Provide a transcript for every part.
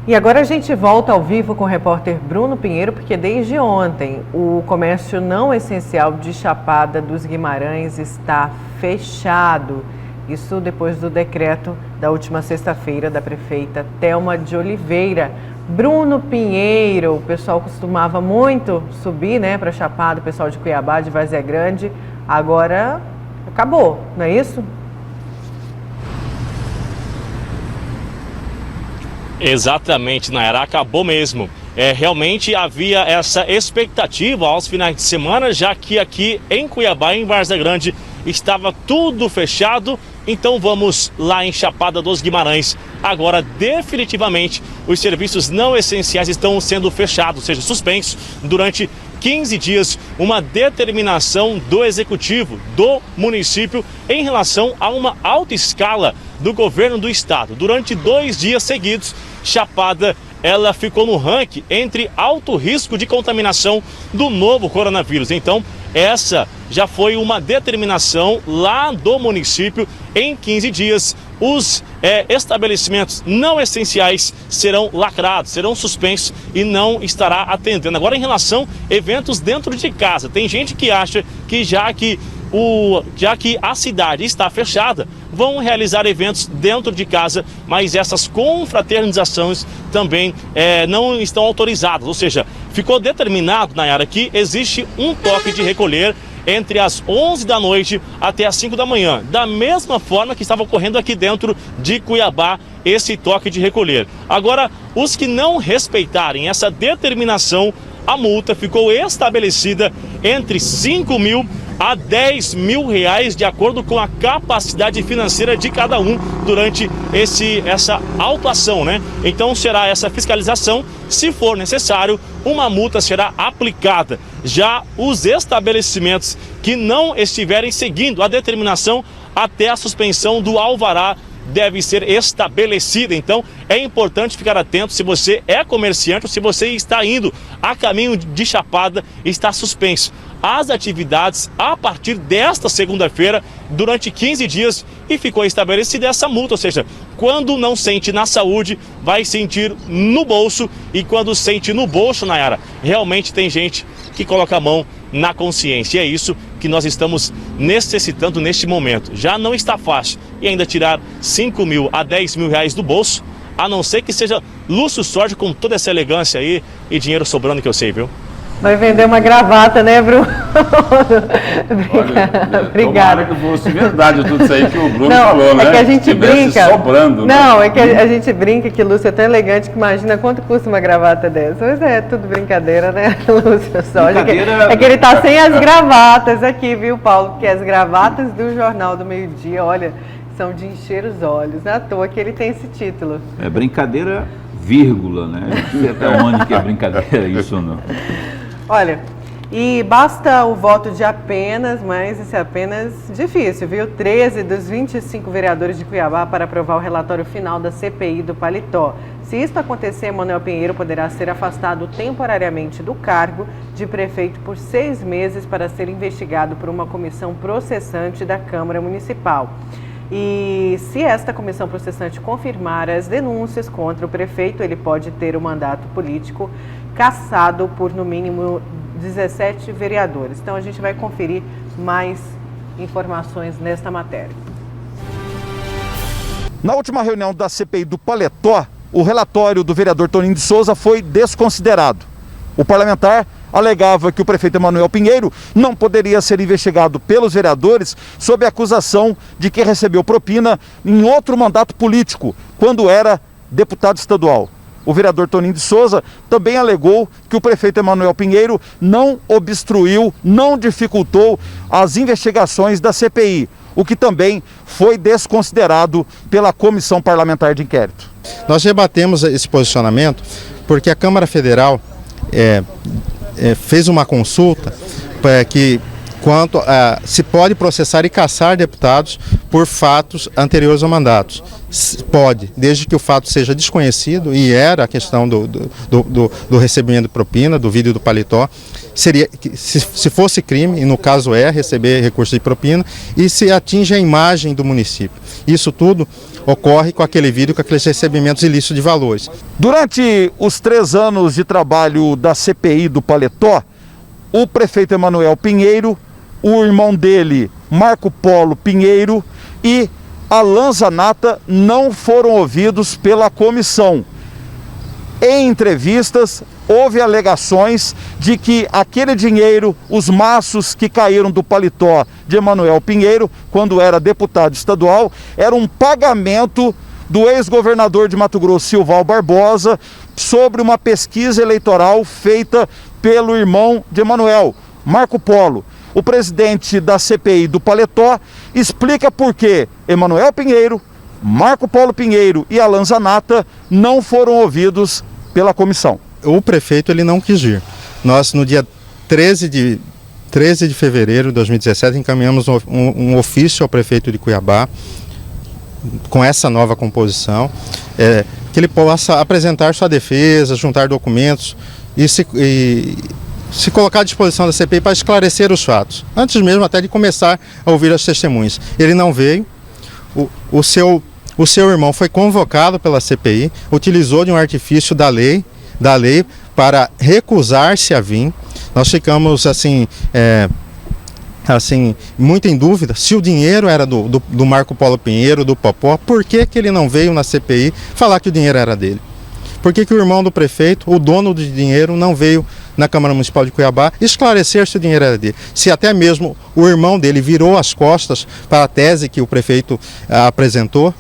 E agora a gente volta ao vivo com o repórter Bruno Pinheiro, porque desde ontem o comércio não essencial de Chapada dos Guimarães está fechado. Isso depois do decreto da última sexta-feira da prefeita Thelma de Oliveira. Bruno Pinheiro, o pessoal costumava muito subir, né, para Chapada, o pessoal de Cuiabá, de Várzea Grande. Agora acabou, não é isso? Exatamente, Nayara, acabou mesmo. Realmente havia essa expectativa aos finais de semana, já que aqui em Cuiabá, em Várzea Grande, estava tudo fechado. Então vamos lá em Chapada dos Guimarães. Agora, definitivamente, os serviços não essenciais estão sendo fechados, ou seja, suspensos durante 15 dias, uma determinação do executivo do município em relação a uma alta escala do governo do estado. Durante 2 dias seguidos, Chapada ela ficou no ranking entre alto risco de contaminação do novo coronavírus. Então, essa já foi uma determinação lá do município. Em 15 dias, os estabelecimentos não essenciais serão lacrados, serão suspensos e não estará atendendo. Agora, em relação a eventos dentro de casa, tem gente que acha que já que a cidade está fechada, vão realizar eventos dentro de casa, mas essas confraternizações também não estão autorizadas. Ou seja, ficou determinado, Nayara, que existe um toque de recolher entre as 11 da noite até as 5 da manhã, da mesma forma que estava ocorrendo aqui dentro de Cuiabá, esse toque de recolher. Agora, os que não respeitarem essa determinação, a multa ficou estabelecida entre 5 mil a 10 mil reais, de acordo com a capacidade financeira de cada um durante essa autuação, né? Então será essa fiscalização, se for necessário, uma multa será aplicada. Já os estabelecimentos que não estiverem seguindo a determinação, até a suspensão do alvará deve ser estabelecida. Então é importante ficar atento. Se você é comerciante ou se você está indo a caminho de Chapada, está suspenso as atividades a partir desta segunda-feira durante 15 dias e ficou estabelecida essa multa. Ou seja, quando não sente na saúde, vai sentir no bolso, e quando sente no bolso, Nayara, realmente tem gente que coloca a mão na consciência. E é isso que nós estamos necessitando neste momento. Já não está fácil. E ainda tirar 5 mil a 10 mil reais do bolso, a não ser que seja luxo sorte, com toda essa elegância aí e dinheiro sobrando, que eu sei, viu? Vai vender uma gravata, né, Bruno? Obrigada. Que fosse verdade tudo isso aí que o Bruno falou, né? É que a gente brinca. Sobrando, não, é que a gente brinca que Lúcio é tão elegante que imagina quanto custa uma gravata dessa. Mas é tudo brincadeira, né, Lúcio? Só é que ele tá sem as gravatas aqui, viu, Paulo? Porque as gravatas do Jornal do Meio-Dia, olha, são de encher os olhos. Não é à toa que ele tem esse título. É brincadeira, vírgula, né? Não sei até onde que é brincadeira isso ou não. Olha, e basta o voto de apenas, mas esse é apenas difícil, viu? 13 dos 25 vereadores de Cuiabá para aprovar o relatório final da CPI do Paletó. Se isso acontecer, Manuel Pinheiro poderá ser afastado temporariamente do cargo de prefeito por 6 meses para ser investigado por uma comissão processante da Câmara Municipal. E se esta comissão processante confirmar as denúncias contra o prefeito, ele pode ter o mandato político cassado por no mínimo 17 vereadores. Então a gente vai conferir mais informações nesta matéria. Na última reunião da CPI do Paletó, o relatório do vereador Toninho de Souza foi desconsiderado. O parlamentar alegava que o prefeito Manuel Pinheiro não poderia ser investigado pelos vereadores sob a acusação de que recebeu propina em outro mandato político, quando era deputado estadual. O vereador Toninho de Souza também alegou que o prefeito Manuel Pinheiro não obstruiu, não dificultou as investigações da CPI, o que também foi desconsiderado pela Comissão Parlamentar de Inquérito. Nós debatemos esse posicionamento porque a Câmara Federal fez uma consulta que quanto a se pode processar e cassar deputados por fatos anteriores ao mandato. Pode, desde que o fato seja desconhecido, e era a questão do recebimento de propina, do vídeo do Paletó, seria, se fosse crime, e no caso receber recurso de propina, e se atinge a imagem do município. Isso tudo, ocorre com aquele vídeo, com aqueles recebimentos ilícitos de valores. Durante os 3 anos de trabalho da CPI do Paletó, o prefeito Emanuel Pinheiro, o irmão dele, Marco Polo Pinheiro, e Alan Zanata não foram ouvidos pela comissão. Em entrevistas, houve alegações de que aquele dinheiro, os maços que caíram do paletó de Emanuel Pinheiro, quando era deputado estadual, era um pagamento do ex-governador de Mato Grosso, Silval Barbosa, sobre uma pesquisa eleitoral feita pelo irmão de Emanuel, Marco Polo. O presidente da CPI do Paletó explica por que Emanuel Pinheiro, Marco Polo Pinheiro e Alan Zanata não foram ouvidos pela comissão. O prefeito ele não quis ir. Nós, no dia 13 de fevereiro de 2017, encaminhamos um ofício ao prefeito de Cuiabá com essa nova composição, que ele possa apresentar sua defesa, juntar documentos e se colocar à disposição da CPI para esclarecer os fatos, antes mesmo até de começar a ouvir as testemunhas. Ele não veio, o seu irmão foi convocado pela CPI, utilizou de um artifício da lei para recusar-se a vir. Nós ficamos assim muito em dúvida se o dinheiro era do Marco Polo Pinheiro, do Popó. Por que ele não veio na CPI falar que o dinheiro era dele? Por que o irmão do prefeito, o dono do dinheiro, não veio na Câmara Municipal de Cuiabá esclarecer se o dinheiro era dele? Se até mesmo o irmão dele virou as costas para a tese que o prefeito apresentou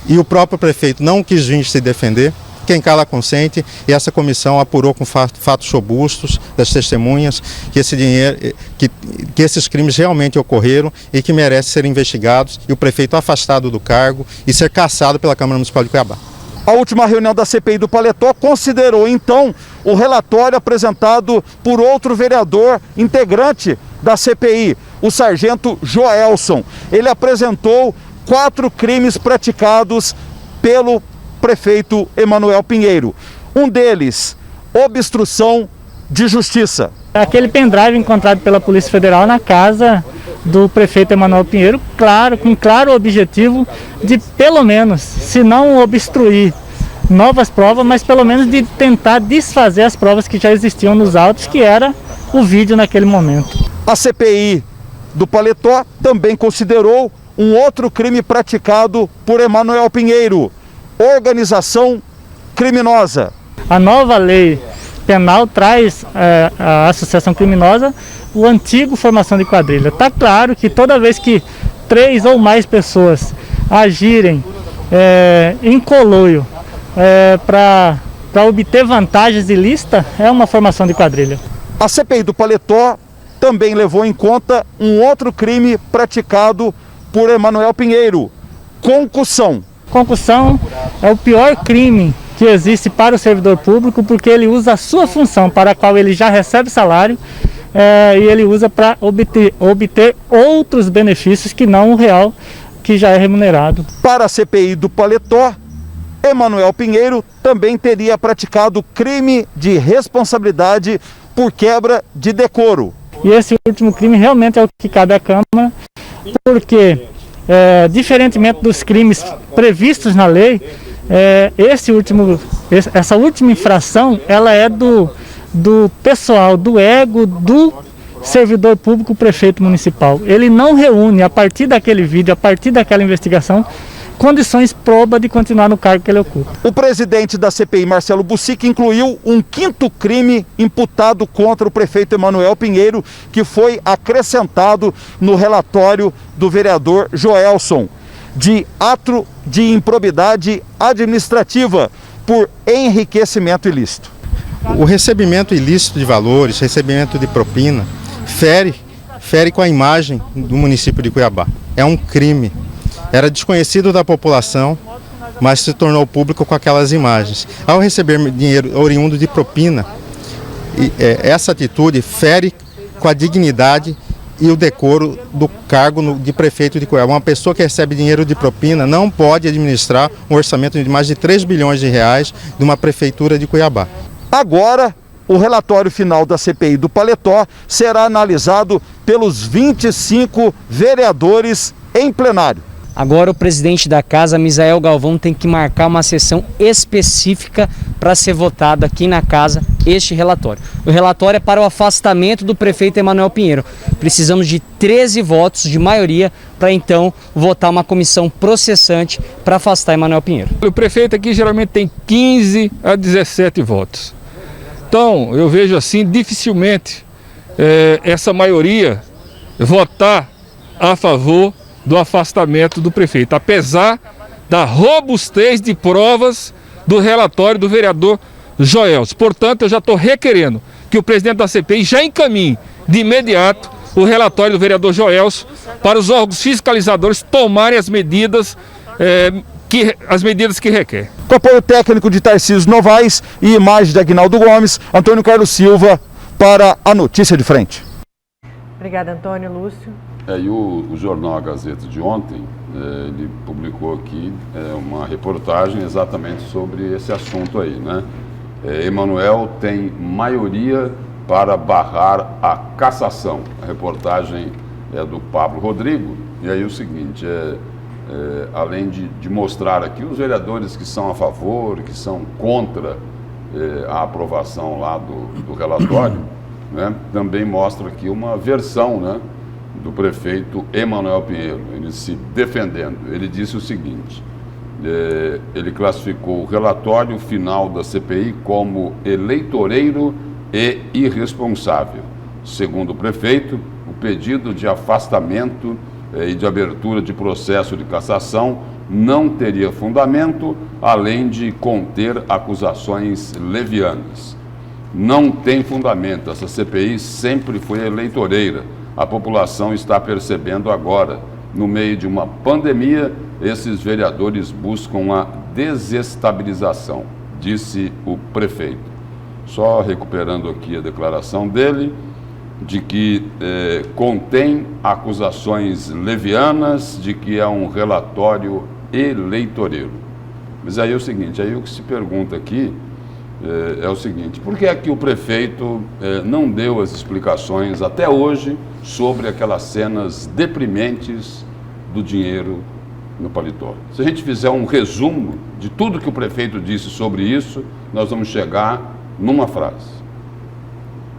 e o próprio prefeito não quis vir se defender, quem cala consente, e essa comissão apurou com fatos robustos das testemunhas que esse dinheiro, que esses crimes realmente ocorreram e que merecem ser investigados, e o prefeito afastado do cargo e ser cassado pela Câmara Municipal de Cuiabá. A última reunião da CPI do Paletó considerou, então, o relatório apresentado por outro vereador integrante da CPI, o sargento Joelson. Ele apresentou 4 crimes praticados pelo prefeito Emanuel Pinheiro. Um deles, obstrução de justiça. Aquele pendrive encontrado pela Polícia Federal na casa do prefeito Emanuel Pinheiro, com claro objetivo de, pelo menos, se não obstruir novas provas, mas pelo menos de tentar desfazer as provas que já existiam nos autos, que era o vídeo naquele momento. A CPI do Paletó também considerou um outro crime praticado por Emanuel Pinheiro: organização criminosa. A nova lei penal traz a associação criminosa o antigo formação de quadrilha. Está claro que toda vez que 3 ou mais pessoas agirem em coloio para obter vantagens ilícitas, é uma formação de quadrilha. A CPI do Paletó também levou em conta um outro crime praticado por Emanuel Pinheiro: concussão. Concussão é o pior crime que existe para o servidor público, porque ele usa a sua função para a qual ele já recebe salário e ele usa para obter outros benefícios que não o real, que já é remunerado. Para a CPI do Paletó, Emanuel Pinheiro também teria praticado crime de responsabilidade por quebra de decoro. E esse último crime realmente é o que cabe à Câmara, porque diferentemente dos crimes previstos na lei, essa última infração, ela é do pessoal, do ego do servidor público, prefeito municipal. Ele não reúne, a partir daquele vídeo, a partir daquela investigação, condições probas de continuar no cargo que ele ocupa. O presidente da CPI, Marcelo Bussic, incluiu um 5º crime imputado contra o prefeito Emanuel Pinheiro, que foi acrescentado no relatório do vereador Joelson, de ato de improbidade administrativa por enriquecimento ilícito. O recebimento ilícito de valores, recebimento de propina, fere com a imagem do município de Cuiabá. É um crime. Era desconhecido da população, mas se tornou público com aquelas imagens. Ao receber dinheiro oriundo de propina, essa atitude fere com a dignidade e o decoro do cargo de prefeito de Cuiabá. Uma pessoa que recebe dinheiro de propina não pode administrar um orçamento de mais de 3 bilhões de reais de uma prefeitura de Cuiabá. Agora, o relatório final da CPI do Paletó será analisado pelos 25 vereadores em plenário. Agora o presidente da casa, Misael Galvão, tem que marcar uma sessão específica para ser votado aqui na casa este relatório. O relatório é para o afastamento do prefeito Emanuel Pinheiro. Precisamos de 13 votos de maioria para então votar uma comissão processante para afastar Emanuel Pinheiro. O prefeito aqui geralmente tem 15 a 17 votos. Então eu vejo assim dificilmente essa maioria votar a favor do afastamento do prefeito, apesar da robustez de provas do relatório do vereador Joelson. Portanto, eu já estou requerendo que o presidente da CPI já encaminhe de imediato o relatório do vereador Joelson para os órgãos fiscalizadores tomarem as medidas que requer. Com apoio técnico de Tarcísio Novaes e imagem de Aguinaldo Gomes, Antônio Carlos Silva para a Notícia de Frente. Obrigada, Antônio. Lúcio. E o jornal A Gazeta de ontem, ele publicou aqui uma reportagem exatamente sobre esse assunto aí, né? Emanuel tem maioria para barrar a cassação. A reportagem é do Pablo Rodrigo, e aí o seguinte, além de mostrar aqui os vereadores que são a favor, que são contra a aprovação lá do relatório, né? Também mostra aqui uma versão, né, do prefeito Emanuel Pinheiro, ele se defendendo. Ele disse o seguinte, ele classificou o relatório final da CPI como eleitoreiro e irresponsável. Segundo o prefeito, o pedido de afastamento e de abertura de processo de cassação não teria fundamento, além de conter acusações levianas. Não tem fundamento, essa CPI sempre foi eleitoreira. A população está percebendo agora, no meio de uma pandemia, esses vereadores buscam a desestabilização, disse o prefeito. Só recuperando aqui a declaração dele, de que contém acusações levianas, de que é um relatório eleitoreiro. Mas aí é o seguinte, aí o que se pergunta aqui é o seguinte, por que é que o prefeito não deu as explicações até hoje sobre aquelas cenas deprimentes do dinheiro no paletó? Se a gente fizer um resumo de tudo que o prefeito disse sobre isso, nós vamos chegar numa frase.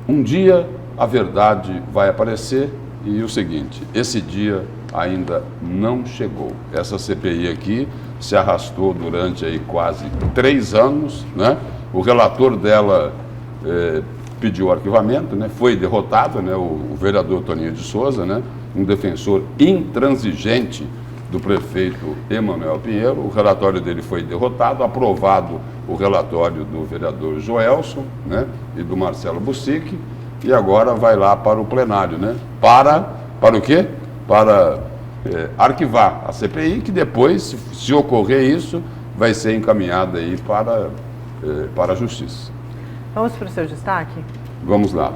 Um dia a verdade vai aparecer e o seguinte, esse dia ainda não chegou. Essa CPI aqui se arrastou durante aí quase 3 anos, né? O relator dela pediu arquivamento, né? Foi derrotado, né? O vereador Toninho de Souza, né? Um defensor intransigente do prefeito Emanuel Pinheiro. O relatório dele foi derrotado, aprovado o relatório do vereador Joelson, né? E do Marcelo Bussic, e agora vai lá para o plenário, né? Para o quê? Para arquivar a CPI, que depois, se ocorrer isso, vai ser encaminhada aí para a Justiça. Vamos para o seu destaque? Vamos lá.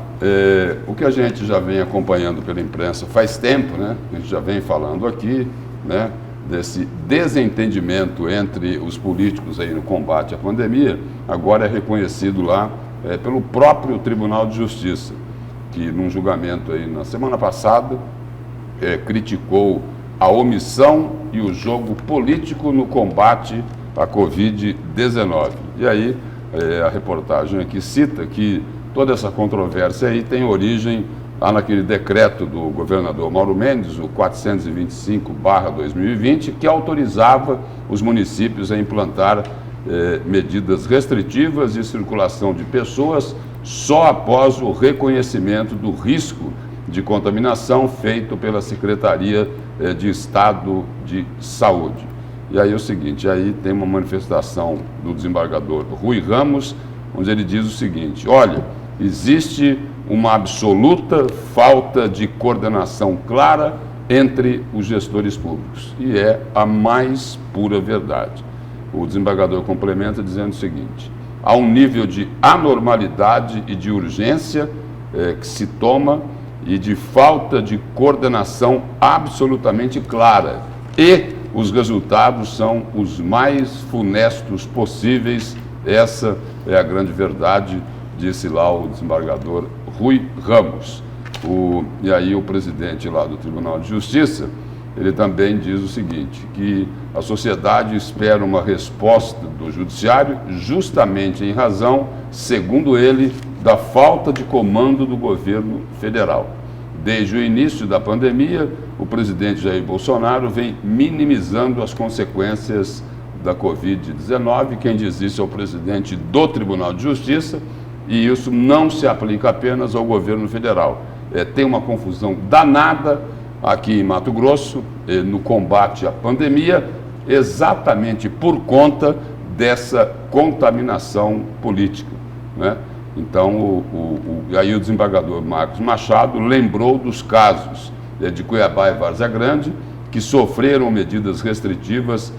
O que a gente já vem acompanhando pela imprensa faz tempo, né? A gente já vem falando aqui, né? Desse desentendimento entre os políticos aí no combate à pandemia, agora é reconhecido lá pelo próprio Tribunal de Justiça, que num julgamento aí na semana passada criticou a omissão e o jogo político no combate à Covid-19. E aí a reportagem aqui cita que toda essa controvérsia aí tem origem lá naquele decreto do governador Mauro Mendes, o 425/2020, que autorizava os municípios a implantar medidas restritivas de circulação de pessoas só após o reconhecimento do risco de contaminação feito pela Secretaria de Estado de Saúde. E aí é o seguinte, aí tem uma manifestação do desembargador Rui Ramos, onde ele diz o seguinte, olha, existe uma absoluta falta de coordenação clara entre os gestores públicos, e é a mais pura verdade. O desembargador complementa dizendo o seguinte, há um nível de anormalidade e de urgência que se toma e de falta de coordenação absolutamente clara, e os resultados são os mais funestos possíveis. Essa é a grande verdade, disse lá o desembargador Rui Ramos. E aí o presidente lá do Tribunal de Justiça ele também diz o seguinte, que a sociedade espera uma resposta do judiciário justamente em razão, segundo ele, da falta de comando do governo federal. Desde o início da pandemia, o presidente Jair Bolsonaro vem minimizando as consequências da Covid-19. Quem diz isso é o presidente do Tribunal de Justiça, e isso não se aplica apenas ao governo federal. Tem uma confusão danada aqui em Mato Grosso, no combate à pandemia, exatamente por conta dessa contaminação política, né? Então, aí o desembargador Marcos Machado lembrou dos casos de Cuiabá e Várzea Grande, que sofreram medidas restritivas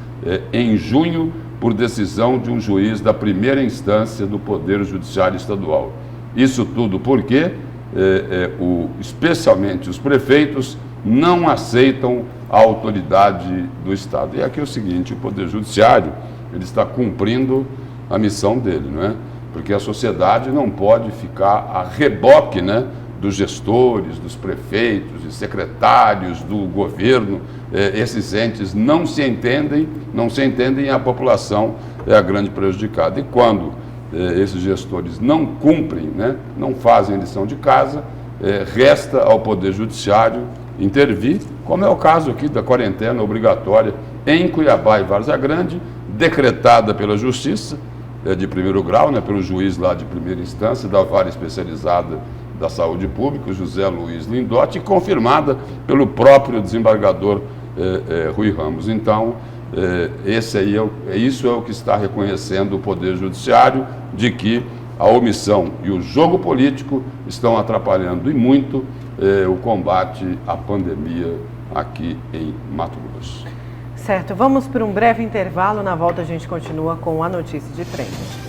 em junho por decisão de um juiz da primeira instância do Poder Judiciário Estadual. Isso tudo porque, especialmente os prefeitos, não aceitam a autoridade do Estado. E aqui é o seguinte, o Poder Judiciário, ele está cumprindo a missão dele, não é? Porque a sociedade não pode ficar a reboque, né, dos gestores, dos prefeitos e secretários do governo. Esses entes não se entendem e a população é a grande prejudicada. E quando esses gestores não cumprem, né, não fazem a lição de casa, resta ao Poder Judiciário intervir, como é o caso aqui da quarentena obrigatória em Cuiabá e Várzea Grande, decretada pela Justiça de primeiro grau, né, pelo juiz lá de primeira instância da Vara Especializada da Saúde Pública, José Luiz Lindotti, e confirmada pelo próprio desembargador Rui Ramos. Então, isso é o que está reconhecendo o Poder Judiciário, de que a omissão e o jogo político estão atrapalhando e muito o combate à pandemia aqui em Mato Grosso. Certo, vamos para um breve intervalo. Na volta a gente continua com a notícia de frente.